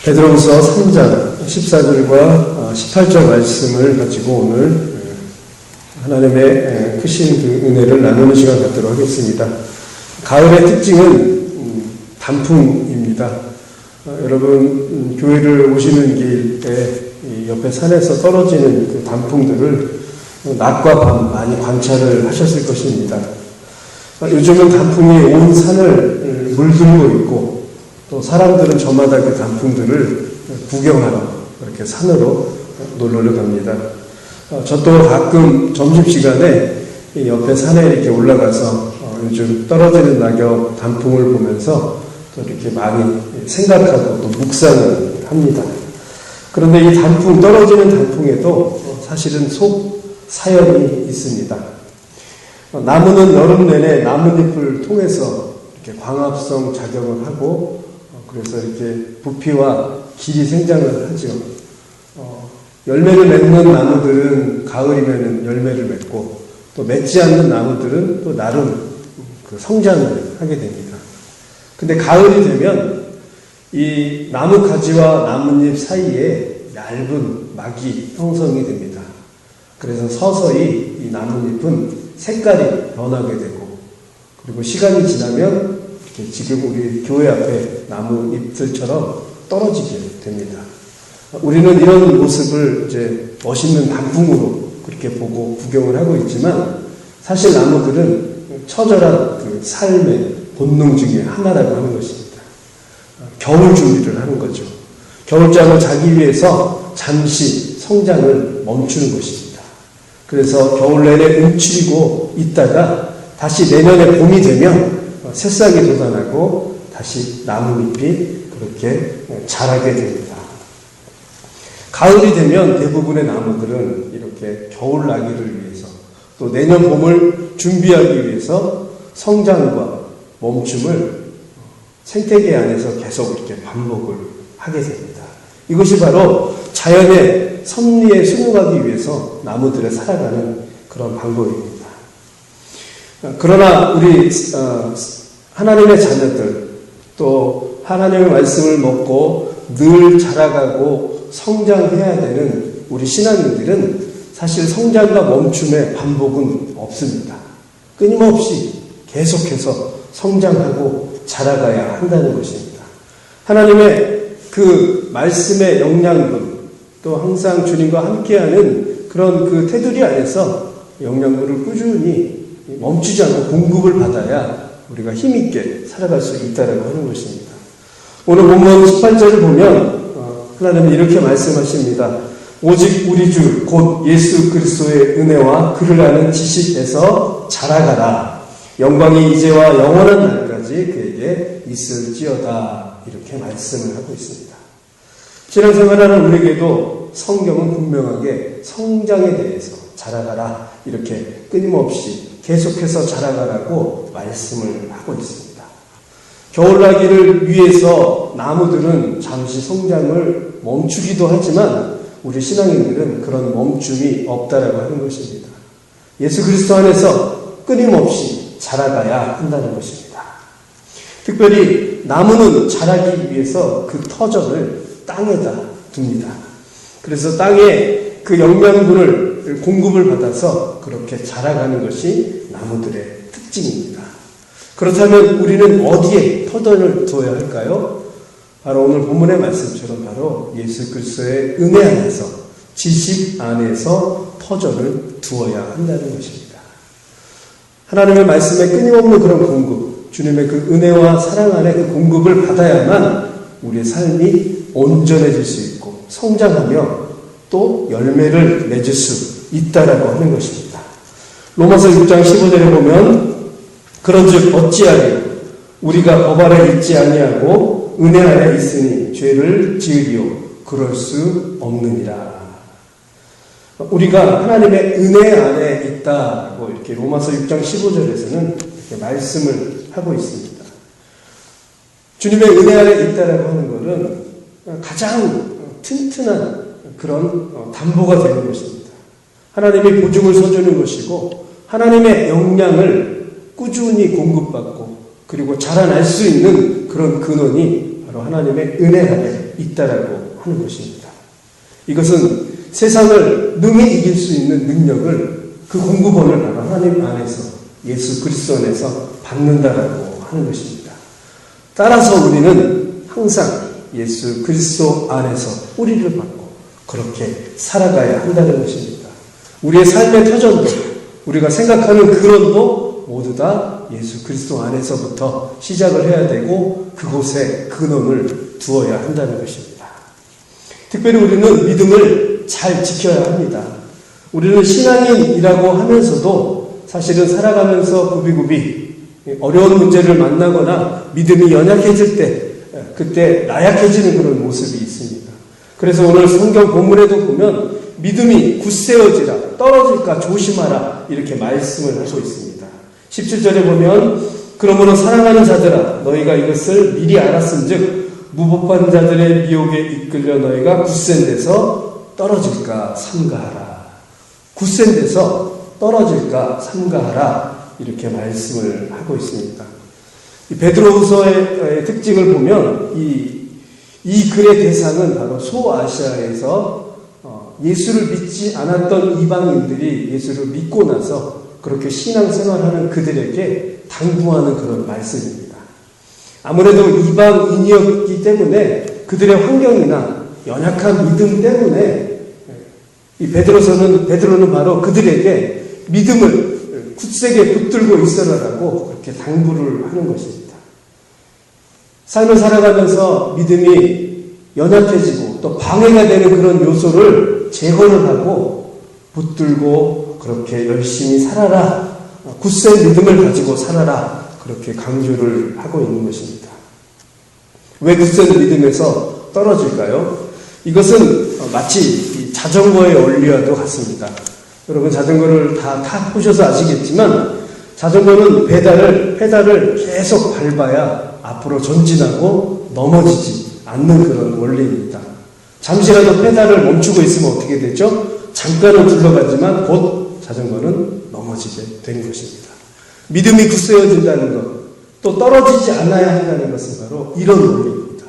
베드로후서 3장 14절과 18절 말씀을 가지고 오늘 하나님의 크신 그 은혜를 나누는 시간 갖도록 하겠습니다. 가을의 특징은 단풍입니다. 여러분 교회를 오시는 길에 옆에 산에서 떨어지는 그 단풍들을 낮과 밤 많이 관찰을 하셨을 것입니다. 요즘은 단풍이 온 산을 물들고 있고 또 사람들은 저마다 그 단풍들을 구경하러 이렇게 산으로 놀러를 갑니다. 저 또한 가끔 점심시간에 옆에 산에 이렇게 올라가서 요즘 떨어지는 낙엽 단풍을 보면서 또 이렇게 많이 생각하고 또 묵상을 합니다. 그런데 이 단풍, 떨어지는 단풍에도 사실은 속 사연이 있습니다. 나무는 여름 내내 나뭇잎을 통해서 이렇게 광합성 작용을 하고 그래서 이렇게 부피와 길이 생장을 하죠. 열매를 맺는 나무들은 가을이면 열매를 맺고 또 맺지 않는 나무들은 또 나름 그 성장을 하게 됩니다. 근데 가을이 되면 이 나무 가지와 나뭇잎 사이에 얇은 막이 형성이 됩니다. 그래서 서서히 이 나뭇잎은 색깔이 변하게 되고 그리고 시간이 지나면 이렇게 지금 우리 교회 앞에 나뭇잎들처럼 떨어지게 됩니다. 우리는 이런 모습을 이제 멋있는 단풍으로 그렇게 보고 구경을 하고 있지만 사실 나무들은 처절한 그 삶의 본능 중에 하나라고 하는 것입니다. 겨울 준비를 하는 거죠. 겨울잠을 자기 위해서 잠시 성장을 멈추는 것입니다. 그래서 겨울 내내 움츠리고 있다가 다시 내년에 봄이 되면 새싹이 돋아나고 다시 나뭇잎이 그렇게 자라게 됩니다. 가을이 되면 대부분의 나무들은 이렇게 겨울 나기를 위해서 또 내년 봄을 준비하기 위해서 성장과 멈춤을 생태계 안에서 계속 이렇게 반복을 하게 됩니다. 이것이 바로 자연의 섭리에 순응하기 위해서 나무들을 살아가는 그런 방법입니다. 그러나 우리 하나님의 자녀들 또 하나님의 말씀을 먹고 늘 자라가고 성장해야 되는 우리 신앙인들은 사실 성장과 멈춤의 반복은 없습니다. 끊임없이 계속해서 성장하고 자라가야 한다는 것입니다. 하나님의 그 말씀의 영양분 또 항상 주님과 함께하는 그런 그 테두리 안에서 영양분을 꾸준히 멈추지 않고 공급을 받아야 우리가 힘있게 살아갈 수 있다라고 하는 것입니다. 오늘 본문 18절을 보면 하나님은 이렇게 말씀하십니다. 오직 우리 주 곧 예수 그리스도의 은혜와 그를 아는 지식에서 자라가라. 영광이 이제와 영원한 날까지 그에게 있을지어다. 이렇게 말씀을 하고 있습니다. 신앙생활하는 우리에게도 성경은 분명하게 성장에 대해서 자라가라. 이렇게 끊임없이 계속해서 자라가라고 말씀을 하고 있습니다. 겨울나기를 위해서 나무들은 잠시 성장을 멈추기도 하지만 우리 신앙인들은 그런 멈춤이 없다라고 하는 것입니다. 예수 그리스도 안에서 끊임없이 자라가야 한다는 것입니다. 특별히 나무는 자라기 위해서 그 터전을 땅에다 둡니다. 그래서 땅에 그 영양분을 공급을 받아서 그렇게 자라가는 것이 나무들의 특징입니다. 그렇다면 우리는 어디에 터전을 두어야 할까요? 바로 오늘 본문의 말씀처럼 바로 예수 그리스도의 은혜 안에서 지식 안에서 터전을 두어야 한다는 것입니다. 하나님의 말씀에 끊임없는 그런 공급, 주님의 그 은혜와 사랑 안에 그 공급을 받아야만 우리의 삶이 온전해질 수 있고 성장하며 또 열매를 맺을 수 있다라고 하는 것입니다. 로마서 6장 15절에 보면 그런즉 어찌하리요 우리가 법 아래 있지 아니하고 은혜 아래 있으니 죄를 지으리요 그럴 수 없느니라. 우리가 하나님의 은혜 안에 있다고 이렇게 로마서 6장 15절에서는 이렇게 말씀을 하고 있습니다. 주님의 은혜 안에 있다라고 하는 것은 가장 튼튼한 그런 담보가 되는 것입니다. 하나님이 보증을 서주는 것이고 하나님의 영향을 꾸준히 공급받고 그리고 자라날 수 있는 그런 근원이 바로 하나님의 은혜 안에 있다라고 하는 것입니다. 이것은 세상을 능히 이길 수 있는 능력을 그 공급원을 바로 하나님 안에서 예수 그리스도 안에서 받는다라고 하는 것입니다. 따라서 우리는 항상 예수 그리스도 안에서 뿌리를 받고 그렇게 살아가야 한다는 것입니다. 우리의 삶의 터전도 우리가 생각하는 근원도 모두 다 예수 그리스도 안에서부터 시작을 해야 되고 그곳에 근원을 두어야 한다는 것입니다. 특별히 우리는 믿음을 잘 지켜야 합니다. 우리는 신앙인이라고 하면서도 사실은 살아가면서 구비구비 어려운 문제를 만나거나 믿음이 연약해질 때 그때 나약해지는 그런 모습이 있습니다. 그래서 오늘 성경 본문에도 보면 믿음이 굳세어지라 떨어질까 조심하라 이렇게 말씀을 하고 있습니다. 17절에 보면 그러므로 사랑하는 자들아 너희가 이것을 미리 알았은즉 무법한 자들의 미혹에 이끌려 너희가 굳센 데서 떨어질까 삼가하라. 굳센 데서 떨어질까 삼가하라 이렇게 말씀을 하고 있습니다. 이 베드로후서의 특징을 보면 이 글의 대상은 바로 소아시아에서 예수를 믿지 않았던 이방인들이 예수를 믿고 나서 그렇게 신앙생활하는 그들에게 당부하는 그런 말씀입니다. 아무래도 이방인이었기 때문에 그들의 환경이나 연약한 믿음 때문에 이 베드로는 바로 그들에게 믿음을 굳세게 붙들고 있어라라고 그렇게 당부를 하는 것입니다. 삶을 살아가면서 믿음이 연약해지고 또 방해가 되는 그런 요소를 제거를 하고 붙들고 그렇게 열심히 살아라. 굳센 믿음을 가지고 살아라. 그렇게 강조를 하고 있는 것입니다. 왜 굳센 믿음에서 떨어질까요? 이것은 마치 자전거의 원리와도 같습니다. 여러분 자전거를 다 타보셔서 아시겠지만 자전거는 페달을 계속 밟아야 앞으로 전진하고 넘어지지 않는 그런 원리입니다. 잠시라도 페달을 멈추고 있으면 어떻게 되죠? 잠깐은 굴러가지만 곧 자전거는 넘어지게 되는 것입니다. 믿음이 굳세어진다는 것, 또 떨어지지 않아야 한다는 것은 바로 이런 원리입니다.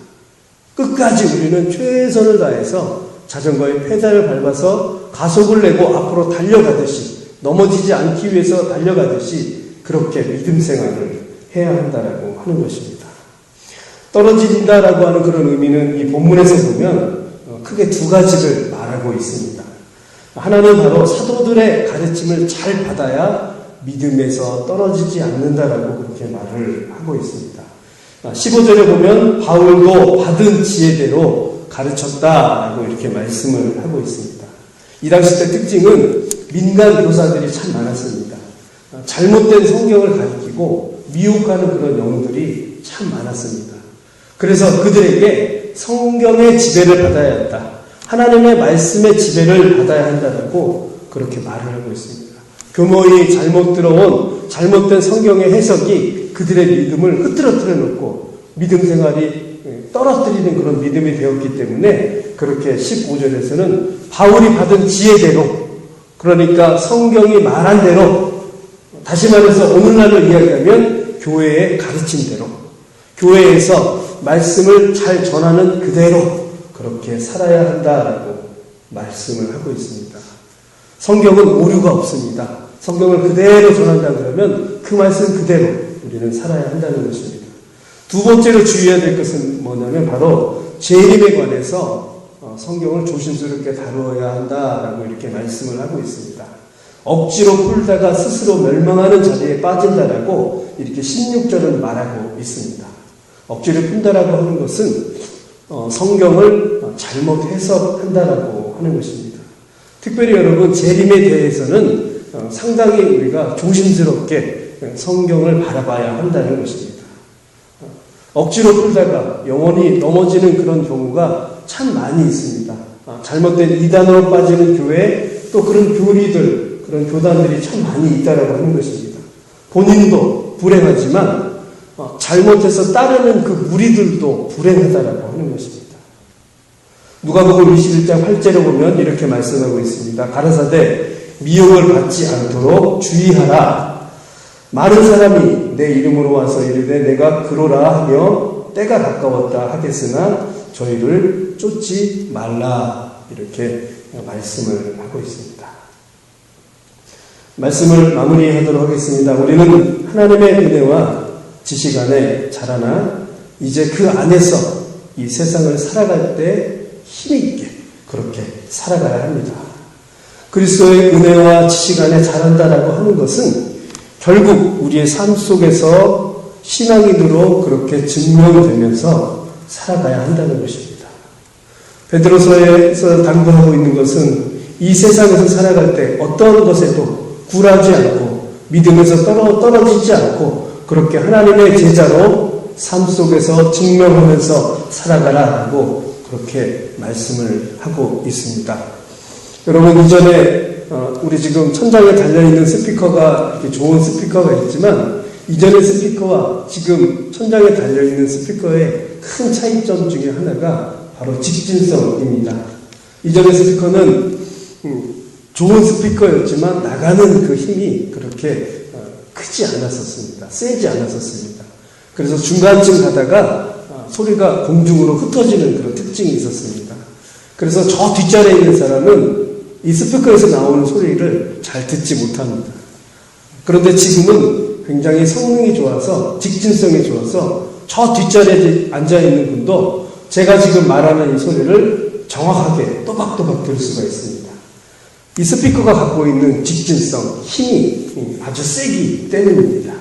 끝까지 우리는 최선을 다해서 자전거의 페달을 밟아서 가속을 내고 앞으로 달려가듯이 넘어지지 않기 위해서 달려가듯이 그렇게 믿음 생활을 해야 한다라고 하는 것입니다. 떨어진다라고 하는 그런 의미는 이 본문에서 보면 크게 두 가지를 말하고 있습니다. 하나는 바로 사도들의 가르침을 잘 받아야 믿음에서 떨어지지 않는다라고 그렇게 말을 하고 있습니다. 15절에 보면 바울도 받은 지혜대로 가르쳤다라고 이렇게 말씀을 하고 있습니다. 이 당시 때 특징은 민간 교사들이 참 많았습니다. 잘못된 성경을 가르치고 미혹하는 그런 영들이 참 많았습니다. 그래서 그들에게 성경의 지배를 받아야 한다. 하나님의 말씀의 지배를 받아야 한다라고 그렇게 말을 하고 있습니다. 교모의 잘못 들어온 잘못된 성경의 해석이 그들의 믿음을 흐트러뜨려 놓고 믿음 생활이 떨어뜨리는 그런 믿음이 되었기 때문에 그렇게 15절에서는 바울이 받은 지혜대로 그러니까 성경이 말한 대로 다시 말해서 오늘날로 이야기하면 교회의 가르침대로 교회에서 말씀을 잘 전하는 그대로 그렇게 살아야 한다라고 말씀을 하고 있습니다. 성경은 오류가 없습니다. 성경을 그대로 전한다 그러면 그 말씀 그대로 우리는 살아야 한다는 것입니다. 두 번째로 주의해야 될 것은 뭐냐면 바로 재림에 관해서 성경을 조심스럽게 다루어야 한다라고 이렇게 말씀을 하고 있습니다. 억지로 풀다가 스스로 멸망하는 자리에 빠진다라고 이렇게 16절은 말하고 있습니다. 억지로 푼다라고 하는 것은 성경을 잘못 해석한다라고 하는 것입니다. 특별히 여러분 재림에 대해서는 상당히 우리가 조심스럽게 성경을 바라봐야 한다는 것입니다. 억지로 풀다가 영원히 넘어지는 그런 경우가 참 많이 있습니다. 잘못된 이단으로 빠지는 교회 또 그런 교리들 그런 교단들이 참 많이 있다라고 하는 것입니다. 본인도 불행하지만 잘못해서 따르는 그 무리들도 불행하다라고 하는 것입니다. 누가복음 21장 8절에 보면 이렇게 말씀하고 있습니다. 가라사대 미혹을 받지 않도록 주의하라. 많은 사람이 내 이름으로 와서 이르되 내가 그로라 하며 때가 가까웠다 하겠으나 저희를 쫓지 말라 이렇게 말씀을 하고 있습니다. 말씀을 마무리하도록 하겠습니다. 우리는 하나님의 은혜와 지식 안에 자라나 이제 그 안에서 이 세상을 살아갈 때 힘있게 그렇게 살아가야 합니다. 그리스도의 은혜와 지식 안에 자란다라고 하는 것은 결국 우리의 삶 속에서 신앙인으로 그렇게 증명되면서 살아가야 한다는 것입니다. 베드로서에서 당부하고 있는 것은 이 세상에서 살아갈 때 어떤 것에도 굴하지 않고 믿음에서 떨어지지 않고 그렇게 하나님의 제자로 삶 속에서 증명하면서 살아가라라고 그렇게 말씀을 하고 있습니다. 여러분 이전에 우리 지금 천장에 달려있는 스피커가 이렇게 좋은 스피커가 있지만 이전의 스피커와 지금 천장에 달려있는 스피커의 큰 차이점 중에 하나가 바로 직진성입니다. 이전의 스피커는 좋은 스피커였지만 나가는 그 힘이 그렇게 크지 않았었습니다. 세지 않았었습니다. 그래서 중간쯤 가다가 소리가 공중으로 흩어지는 그런 특징이 있었습니다. 그래서 저 뒷자리에 있는 사람은 이 스피커에서 나오는 소리를 잘 듣지 못합니다. 그런데 지금은 굉장히 성능이 좋아서 직진성이 좋아서 저 뒷자리에 앉아있는 분도 제가 지금 말하는 이 소리를 정확하게 또박또박 들을 수가 있습니다. 이 스피커가 갖고 있는 직진성, 힘이 아주 세기 때문입니다.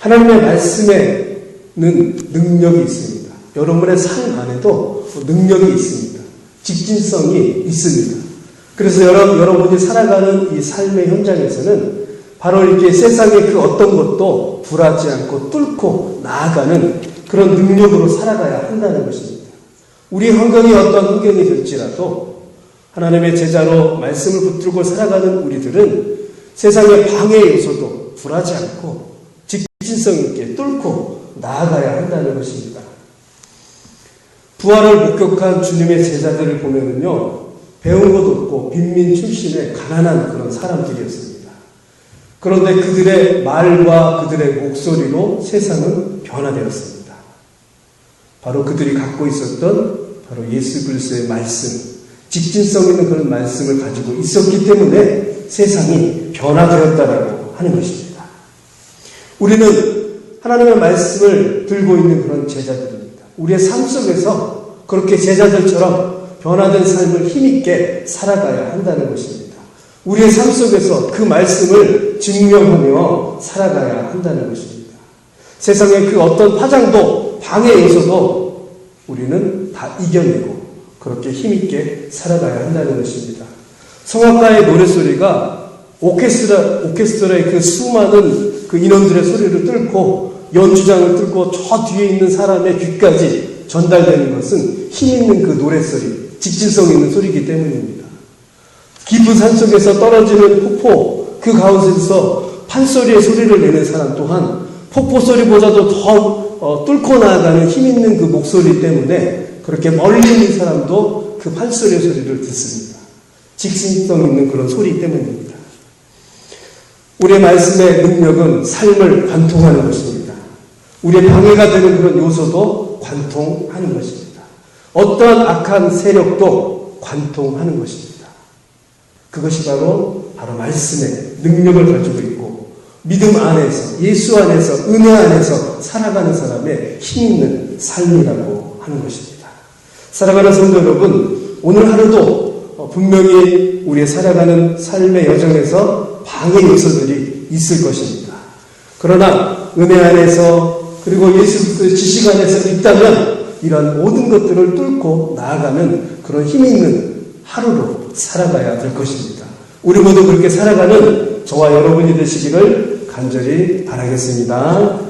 하나님의 말씀에는 능력이 있습니다. 여러분의 삶 안에도 능력이 있습니다. 직진성이 있습니다. 그래서 여러분이 살아가는 이 삶의 현장에서는 바로 이렇게 세상의 그 어떤 것도 불하지 않고 뚫고 나아가는 그런 능력으로 살아가야 한다는 것입니다. 우리 환경이 어떤 환경이 될지라도 하나님의 제자로 말씀을 붙들고 살아가는 우리들은 세상의 방해 요소도 불하지 않고 직진성 있게 뚫고 나아가야 한다는 것입니다. 부활을 목격한 주님의 제자들을 보면은요, 배운 것 없고 빈민 출신의 가난한 그런 사람들이었습니다. 그런데 그들의 말과 그들의 목소리로 세상은 변화되었습니다. 바로 그들이 갖고 있었던 바로 예수 그리스도의 말씀, 직진성 있는 그런 말씀을 가지고 있었기 때문에 세상이 변화되었다라고 하는 것입니다. 우리는 하나님의 말씀을 들고 있는 그런 제자들입니다. 우리의 삶 속에서 그렇게 제자들처럼 변화된 삶을 힘있게 살아가야 한다는 것입니다. 우리의 삶 속에서 그 말씀을 증명하며 살아가야 한다는 것입니다. 세상의 그 어떤 파장도 방해 요소도 우리는 다 이겨내고 그렇게 힘있게 살아가야 한다는 것입니다. 성악가의 노래소리가 오케스트라의 그 수많은 그 인원들의 소리를 뚫고 연주장을 뚫고 저 뒤에 있는 사람의 귀까지 전달되는 것은 힘있는 그 노래소리, 직진성 있는 소리이기 때문입니다. 깊은 산속에서 떨어지는 폭포, 그 가운데서 판소리의 소리를 내는 사람 또한 폭포 소리보다도 더 뚫고 나아가는 힘있는 그 목소리 때문에 그렇게 멀리 있는 사람도 그 판소리의 소리를 듣습니다. 직진성 있는 그런 소리 때문입니다. 우리의 말씀의 능력은 삶을 관통하는 것입니다. 우리의 방해가 되는 그런 요소도 관통하는 것입니다. 어떠한 악한 세력도 관통하는 것입니다. 그것이 바로 말씀의 능력을 가지고 있고 믿음 안에서, 예수 안에서, 은혜 안에서 살아가는 사람의 힘있는 삶이라고 하는 것입니다. 살아가는 성도 여러분, 오늘 하루도 분명히 우리의 살아가는 삶의 여정에서 방해 요소들이 있을 것입니다. 그러나 은혜 안에서 그리고 예수 그리스도의 지식 안에서 있다면 이런 모든 것들을 뚫고 나아가는 그런 힘있는 하루로 살아가야 될 것입니다. 우리 모두 그렇게 살아가는 저와 여러분이 되시기를 간절히 바라겠습니다.